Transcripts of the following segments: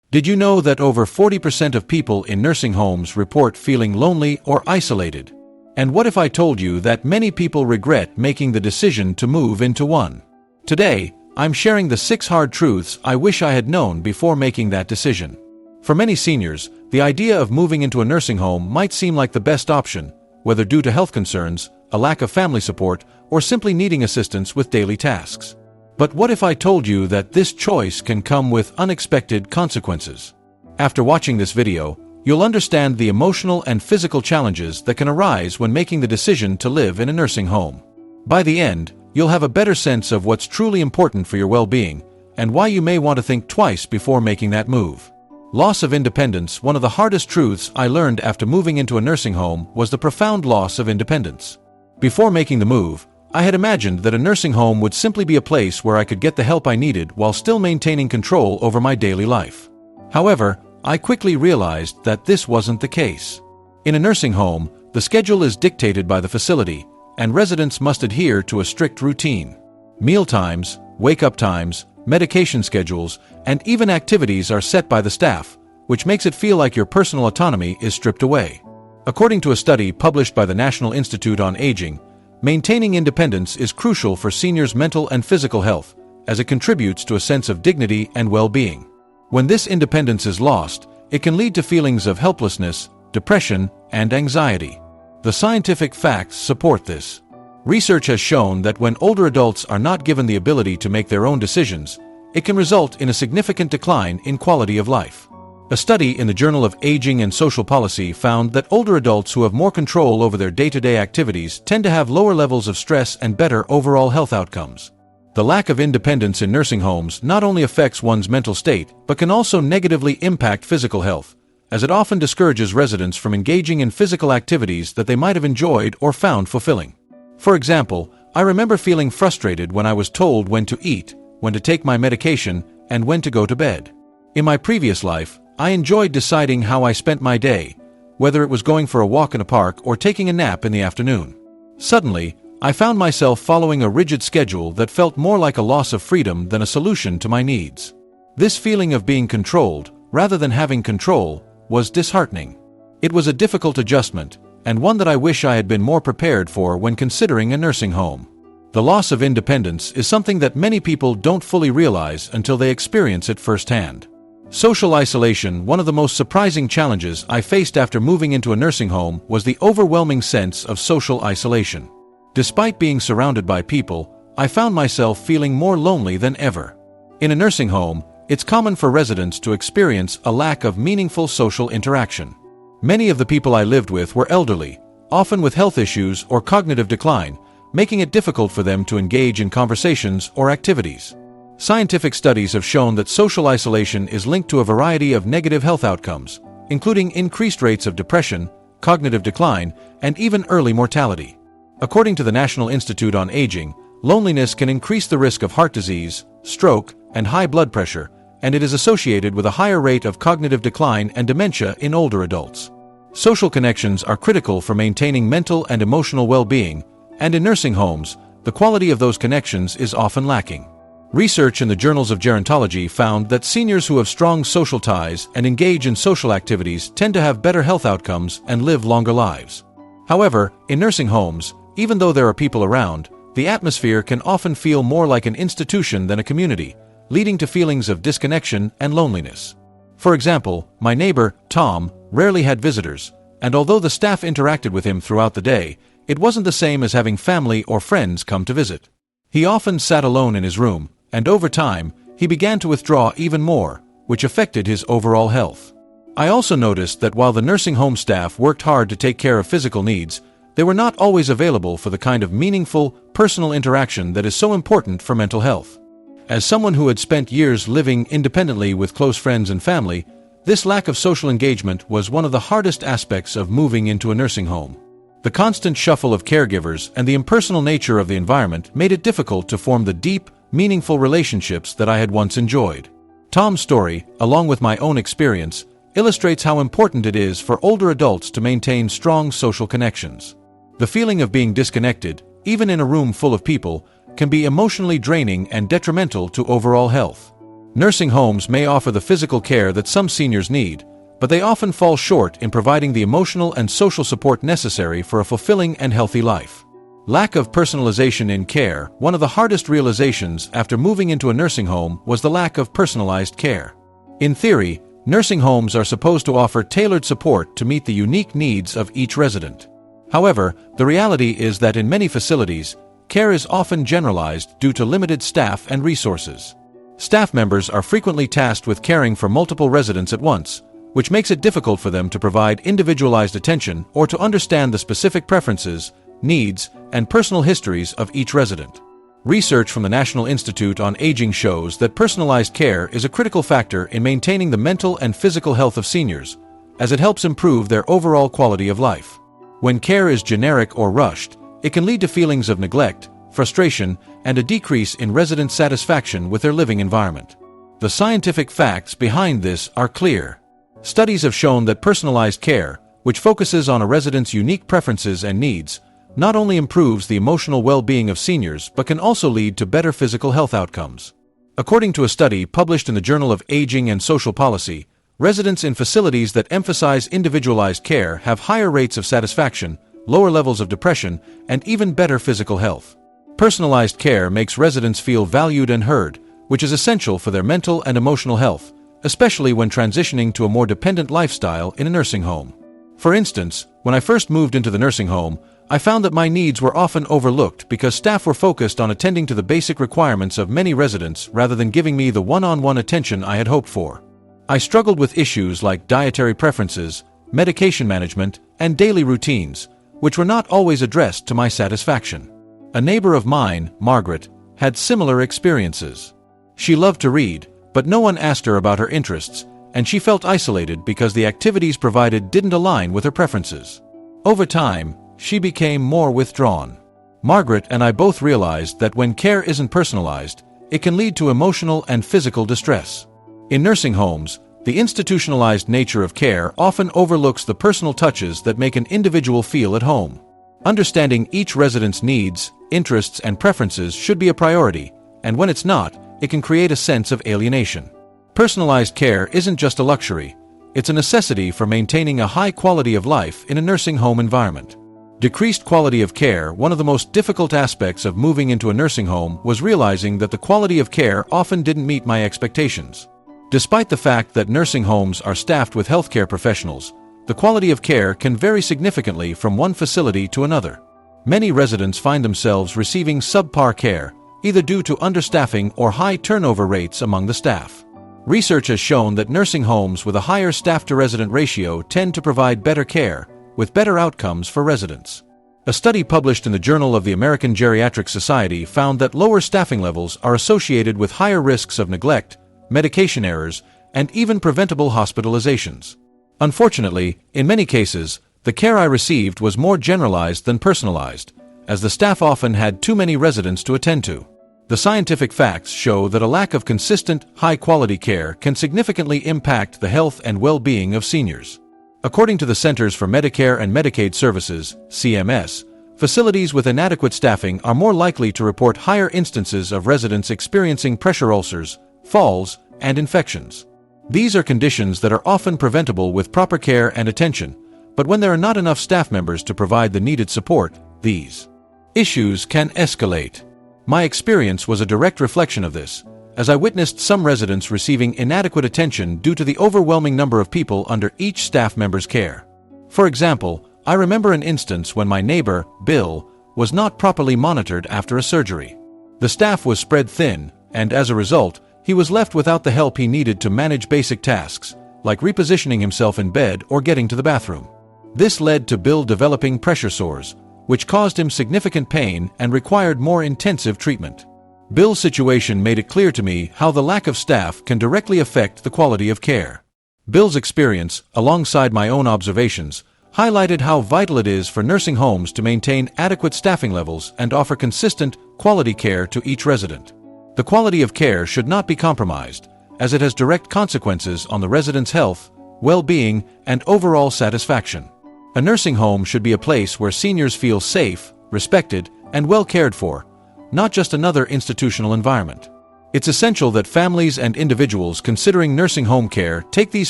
Did you know that over 40% of people in nursing homes report feeling lonely or isolated? And what if I told you that many people regret making the decision to move into one? Today, I'm sharing the 6 hard truths I wish I had known before making that decision. For many seniors, the idea of moving into a nursing home might seem like the best option, whether due to health concerns, a lack of family support, or simply needing assistance with daily tasks. But what if I told you that this choice can come with unexpected consequences? After watching this video, you'll understand the emotional and physical challenges that can arise when making the decision to live in a nursing home. By the end, you'll have a better sense of what's truly important for your well-being and why you may want to think twice before making that move. Loss of independence. One of the hardest truths I learned after moving into a nursing home was the profound loss of independence. Before making the move, I had imagined that a nursing home would simply be a place where I could get the help I needed while still maintaining control over my daily life. However, I quickly realized that this wasn't the case. In a nursing home, the schedule is dictated by the facility, and residents must adhere to a strict routine. Meal times, wake-up times, medication schedules, and even activities are set by the staff, which makes it feel like your personal autonomy is stripped away. According to a study published by the National Institute on Aging, maintaining independence is crucial for seniors' mental and physical health, as it contributes to a sense of dignity and well-being. When this independence is lost, it can lead to feelings of helplessness, depression, and anxiety. The scientific facts support this. Research has shown that when older adults are not given the ability to make their own decisions, it can result in a significant decline in quality of life. A study in the Journal of Aging and Social Policy found that older adults who have more control over their day-to-day activities tend to have lower levels of stress and better overall health outcomes. The lack of independence in nursing homes not only affects one's mental state, but can also negatively impact physical health, as it often discourages residents from engaging in physical activities that they might have enjoyed or found fulfilling. For example, I remember feeling frustrated when I was told when to eat, when to take my medication, and when to go to bed. In my previous life, I enjoyed deciding how I spent my day, whether it was going for a walk in a park or taking a nap in the afternoon. Suddenly, I found myself following a rigid schedule that felt more like a loss of freedom than a solution to my needs. This feeling of being controlled, rather than having control, was disheartening. It was a difficult adjustment, and one that I wish I had been more prepared for when considering a nursing home. The loss of independence is something that many people don't fully realize until they experience it firsthand. Social isolation. One of the most surprising challenges I faced after moving into a nursing home was the overwhelming sense of social isolation. Despite being surrounded by people, I found myself feeling more lonely than ever. In a nursing home, it's common for residents to experience a lack of meaningful social interaction. Many of the people I lived with were elderly, often with health issues or cognitive decline, making it difficult for them to engage in conversations or activities. Scientific studies have shown that social isolation is linked to a variety of negative health outcomes, including increased rates of depression, cognitive decline, and even early mortality. According to the National Institute on Aging, loneliness can increase the risk of heart disease, stroke, and high blood pressure, and it is associated with a higher rate of cognitive decline and dementia in older adults. Social connections are critical for maintaining mental and emotional well-being, and in nursing homes, the quality of those connections is often lacking. Research in the journals of gerontology found that seniors who have strong social ties and engage in social activities tend to have better health outcomes and live longer lives. However, in nursing homes, even though there are people around, the atmosphere can often feel more like an institution than a community, leading to feelings of disconnection and loneliness. For example, my neighbor, Tom, rarely had visitors, and although the staff interacted with him throughout the day, it wasn't the same as having family or friends come to visit. He often sat alone in his room, and over time, he began to withdraw even more, which affected his overall health. I also noticed that while the nursing home staff worked hard to take care of physical needs, they were not always available for the kind of meaningful, personal interaction that is so important for mental health. As someone who had spent years living independently with close friends and family, this lack of social engagement was one of the hardest aspects of moving into a nursing home. The constant shuffle of caregivers and the impersonal nature of the environment made it difficult to form the deep, meaningful relationships that I had once enjoyed. Tom's story, along with my own experience, illustrates how important it is for older adults to maintain strong social connections. The feeling of being disconnected, even in a room full of people, can be emotionally draining and detrimental to overall health. Nursing homes may offer the physical care that some seniors need, but they often fall short in providing the emotional and social support necessary for a fulfilling and healthy life. Lack of personalization in care. One of the hardest realizations after moving into a nursing home was the lack of personalized care. In theory, nursing homes are supposed to offer tailored support to meet the unique needs of each resident. However, the reality is that in many facilities, care is often generalized due to limited staff and resources. Staff members are frequently tasked with caring for multiple residents at once, which makes it difficult for them to provide individualized attention or to understand the specific preferences, needs, and personal histories of each resident. Research from the National Institute on Aging shows that personalized care is a critical factor in maintaining the mental and physical health of seniors, as it helps improve their overall quality of life. When care is generic or rushed, it can lead to feelings of neglect, frustration, and a decrease in resident satisfaction with their living environment. The scientific facts behind this are clear. Studies have shown that personalized care, which focuses on a resident's unique preferences and needs, not only improves the emotional well-being of seniors but can also lead to better physical health outcomes. According to a study published in the Journal of Aging and Social Policy, residents in facilities that emphasize individualized care have higher rates of satisfaction, lower levels of depression, and even better physical health. Personalized care makes residents feel valued and heard, which is essential for their mental and emotional health, especially when transitioning to a more dependent lifestyle in a nursing home. For instance, when I first moved into the nursing home, I found that my needs were often overlooked because staff were focused on attending to the basic requirements of many residents rather than giving me the one-on-one attention I had hoped for. I struggled with issues like dietary preferences, medication management, and daily routines, which were not always addressed to my satisfaction. A neighbor of mine, Margaret, had similar experiences. She loved to read, but no one asked her about her interests, and she felt isolated because the activities provided didn't align with her preferences. Over time, she became more withdrawn. Margaret and I both realized that when care isn't personalized, it can lead to emotional and physical distress. In nursing homes, the institutionalized nature of care often overlooks the personal touches that make an individual feel at home. Understanding each resident's needs, interests, and preferences should be a priority, and when it's not, it can create a sense of alienation. Personalized care isn't just a luxury, it's a necessity for maintaining a high quality of life in a nursing home environment. Decreased quality of care. One of the most difficult aspects of moving into a nursing home was realizing that the quality of care often didn't meet my expectations. Despite the fact that nursing homes are staffed with healthcare professionals, the quality of care can vary significantly from one facility to another. Many residents find themselves receiving subpar care, either due to understaffing or high turnover rates among the staff. Research has shown that nursing homes with a higher staff-to-resident ratio tend to provide better care, with better outcomes for residents. A study published in the Journal of the American Geriatric Society found that lower staffing levels are associated with higher risks of neglect, medication errors, and even preventable hospitalizations. Unfortunately, in many cases, the care I received was more generalized than personalized, as the staff often had too many residents to attend to. The scientific facts show that a lack of consistent, high-quality care can significantly impact the health and well-being of seniors. According to the Centers for Medicare and Medicaid Services, CMS, facilities with inadequate staffing are more likely to report higher instances of residents experiencing pressure ulcers, falls, and infections. These are conditions that are often preventable with proper care and attention, but when there are not enough staff members to provide the needed support, these issues can escalate. My experience was a direct reflection of this, as I witnessed some residents receiving inadequate attention due to the overwhelming number of people under each staff member's care. For example, I remember an instance when my neighbor, Bill, was not properly monitored after a surgery. The staff was spread thin, and as a result, he was left without the help he needed to manage basic tasks, like repositioning himself in bed or getting to the bathroom. This led to Bill developing pressure sores, which caused him significant pain and required more intensive treatment. Bill's situation made it clear to me how the lack of staff can directly affect the quality of care. Bill's experience, alongside my own observations, highlighted how vital it is for nursing homes to maintain adequate staffing levels and offer consistent, quality care to each resident. The quality of care should not be compromised, as it has direct consequences on the resident's health, well-being, and overall satisfaction. A nursing home should be a place where seniors feel safe, respected, and well cared for, not just another institutional environment. It's essential that families and individuals considering nursing home care take these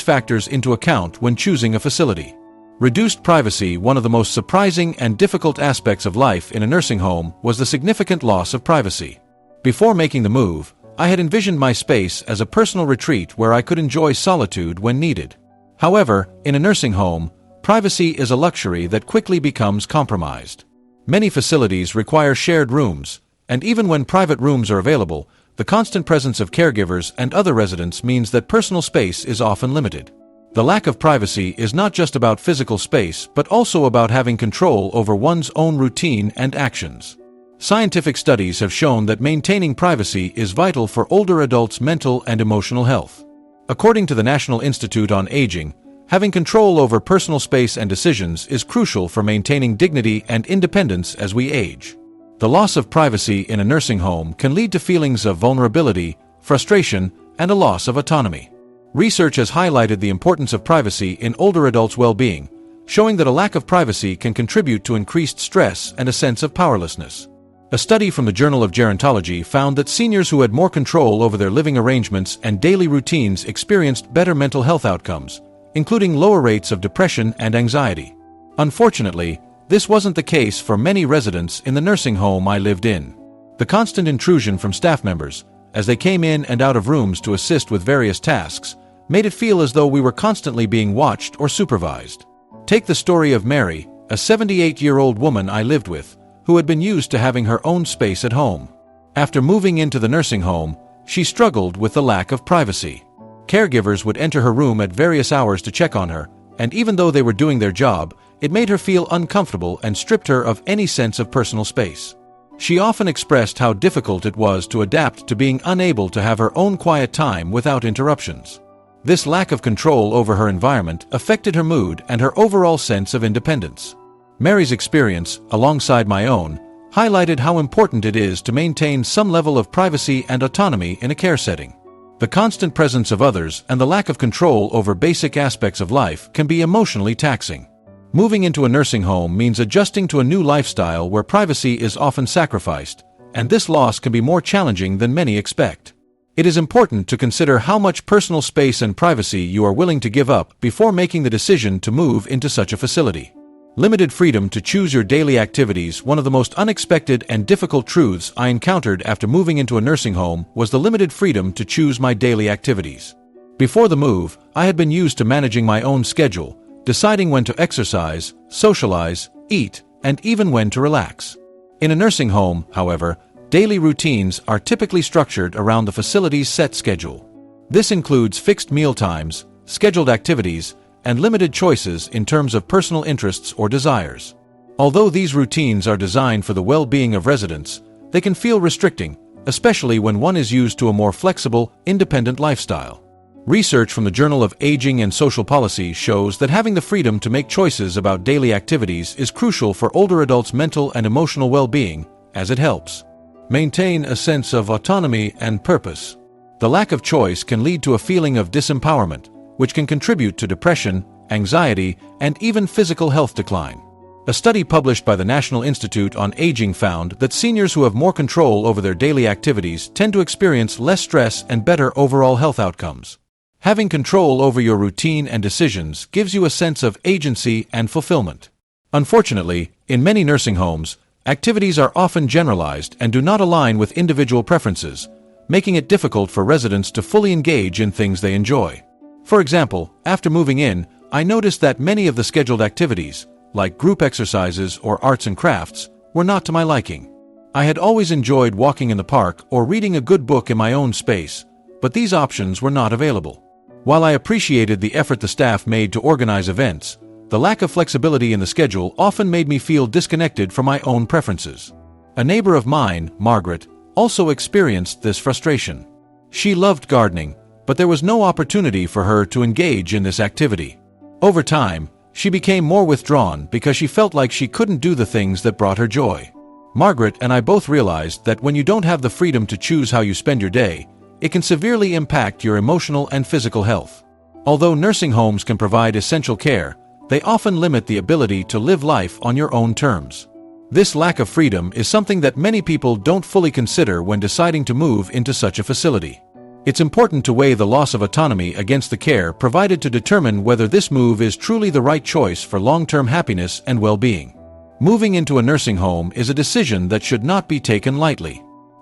factors into account when choosing a facility. Reduced privacy. One of the most surprising and difficult aspects of life in a nursing home was the significant loss of privacy. Before making the move, I had envisioned my space as a personal retreat where I could enjoy solitude when needed. However, in a nursing home, privacy is a luxury that quickly becomes compromised. Many facilities require shared rooms, and even when private rooms are available, the constant presence of caregivers and other residents means that personal space is often limited. The lack of privacy is not just about physical space, but also about having control over one's own routine and actions. Scientific studies have shown that maintaining privacy is vital for older adults' mental and emotional health. According to the National Institute on Aging, having control over personal space and decisions is crucial for maintaining dignity and independence as we age. The loss of privacy in a nursing home can lead to feelings of vulnerability, frustration, and a loss of autonomy. Research has highlighted the importance of privacy in older adults' well-being, showing that a lack of privacy can contribute to increased stress and a sense of powerlessness. A study from the Journal of Gerontology found that seniors who had more control over their living arrangements and daily routines experienced better mental health outcomes, including lower rates of depression and anxiety. Unfortunately, this wasn't the case for many residents in the nursing home I lived in. The constant intrusion from staff members, as they came in and out of rooms to assist with various tasks, made it feel as though we were constantly being watched or supervised. Take the story of Mary, a 78-year-old woman I lived with, who had been used to having her own space at home. After moving into the nursing home, she struggled with the lack of privacy. Caregivers would enter her room at various hours to check on her, and even though they were doing their job, it made her feel uncomfortable and stripped her of any sense of personal space. She often expressed how difficult it was to adapt to being unable to have her own quiet time without interruptions. This lack of control over her environment affected her mood and her overall sense of independence. Mary's experience, alongside my own, highlighted how important it is to maintain some level of privacy and autonomy in a care setting. The constant presence of others and the lack of control over basic aspects of life can be emotionally taxing. Moving into a nursing home means adjusting to a new lifestyle where privacy is often sacrificed, and this loss can be more challenging than many expect. It is important to consider how much personal space and privacy you are willing to give up before making the decision to move into such a facility. Limited freedom to choose your daily activities. One of the most unexpected and difficult truths I encountered after moving into a nursing home was the limited freedom to choose my daily activities. Before the move, I had been used to managing my own schedule, deciding when to exercise, socialize, eat, and even when to relax. In a nursing home, however, daily routines are typically structured around the facility's set schedule. This includes fixed meal times, scheduled activities, and limited choices in terms of personal interests or desires. Although these routines are designed for the well-being of residents, they can feel restricting, especially when one is used to a more flexible, independent lifestyle. Research from the Journal of Aging and Social Policy shows that having the freedom to make choices about daily activities is crucial for older adults' mental and emotional well-being, as it helps maintain a sense of autonomy and purpose. The lack of choice can lead to a feeling of disempowerment, which can contribute to depression, anxiety, and even physical health decline. A study published by the National Institute on Aging found that seniors who have more control over their daily activities tend to experience less stress and better overall health outcomes. Having control over your routine and decisions gives you a sense of agency and fulfillment. Unfortunately, in many nursing homes, activities are often generalized and do not align with individual preferences, making it difficult for residents to fully engage in things they enjoy. For example, after moving in, I noticed that many of the scheduled activities, like group exercises or arts and crafts, were not to my liking. I had always enjoyed walking in the park or reading a good book in my own space, but these options were not available. While I appreciated the effort the staff made to organize events, the lack of flexibility in the schedule often made me feel disconnected from my own preferences. A neighbor of mine, Margaret, also experienced this frustration. She loved gardening, but there was no opportunity for her to engage in this activity. Over time, she became more withdrawn because she felt like she couldn't do the things that brought her joy. Margaret and I both realized that when you don't have the freedom to choose how you spend your day, it can severely impact your emotional and physical health. Although nursing homes can provide essential care, they often limit the ability to live life on your own terms. This lack of freedom is something that many people don't fully consider when deciding to move into such a facility. It's important to weigh the loss of autonomy against the care provided to determine whether this move is truly the right choice for long-term happiness and well-being. Moving into a nursing home is a decision that should not be taken lightly.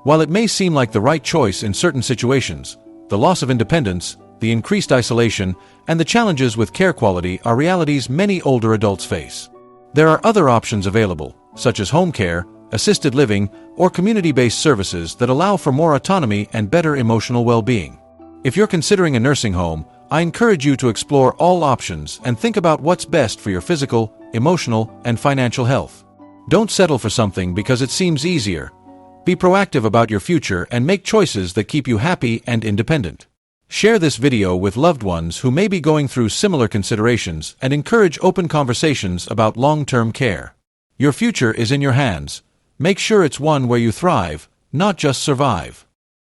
While it may seem like the right choice in certain situations, the loss of independence, the increased isolation, and the challenges with care quality are realities many older adults face. There are other options available, such as home care, assisted living, or community-based services that allow for more autonomy and better emotional well-being. If you're considering a nursing home, I encourage you to explore all options and think about what's best for your physical, emotional, and financial health. Don't settle for something because it seems easier. Be proactive about your future and make choices that keep you happy and independent. Share this video with loved ones who may be going through similar considerations and encourage open conversations about long-term care. Your future is in your hands. Make sure it's one where you thrive, not just survive.